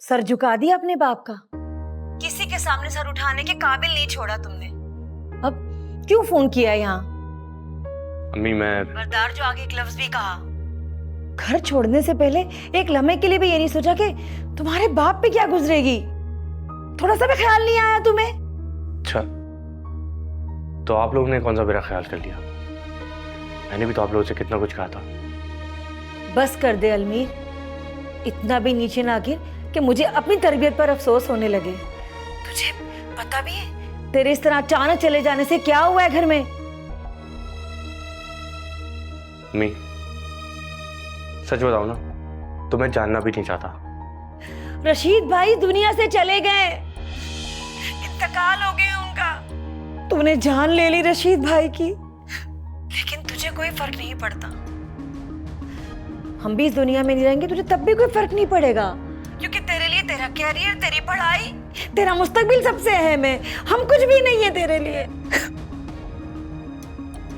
Sir झुका दिया अपने बाप का। किसी के सामने सर उठाने के काबिल नहीं छोड़ा तुमने। अब क्यों फोन किया यहाँ? अम्मी मैं बरदार जो आगे एक लफ्ज भी कहा। घर छोड़ने से पहले एक लम्हे के लिए भी ये नहीं सोचा कि तुम्हारे बाप पे क्या गुजरेगी। थोड़ा सा भी ख्याल नहीं आया तुम्हें? अच्छा, तो आप लोगों ने कौन सा मेरा ख्याल कर लिया? मैंने भी तो आप लोगों से कितना कुछ कहा था। बस कर दे अलमीर, इतना भी नीचे ना गिर कि मुझे अपनी तरबियत पर अफसोस होने लगे। तुझे पता भी है तेरे इस तरह अचानक चले जाने से क्या हुआ है घर में? अम्मी सच बताओ ना, तो मैं जानना भी नहीं चाहता। रशीद भाई दुनिया से चले गए, इंतकाल हो गया उनका। तूने जान ले ली रशीद भाई की, लेकिन तुझे कोई फर्क नहीं पड़ता। हम भी इस दुनिया में नहीं रहेंगे, तुझे तब भी कोई फर्क नहीं पड़ेगा, क्योंकि तेरे लिए तेरा कैरियर, तेरी पढ़ाई, तेरा मुस्तकबिल सबसे अहम है। हम कुछ भी नहीं है तेरे लिए।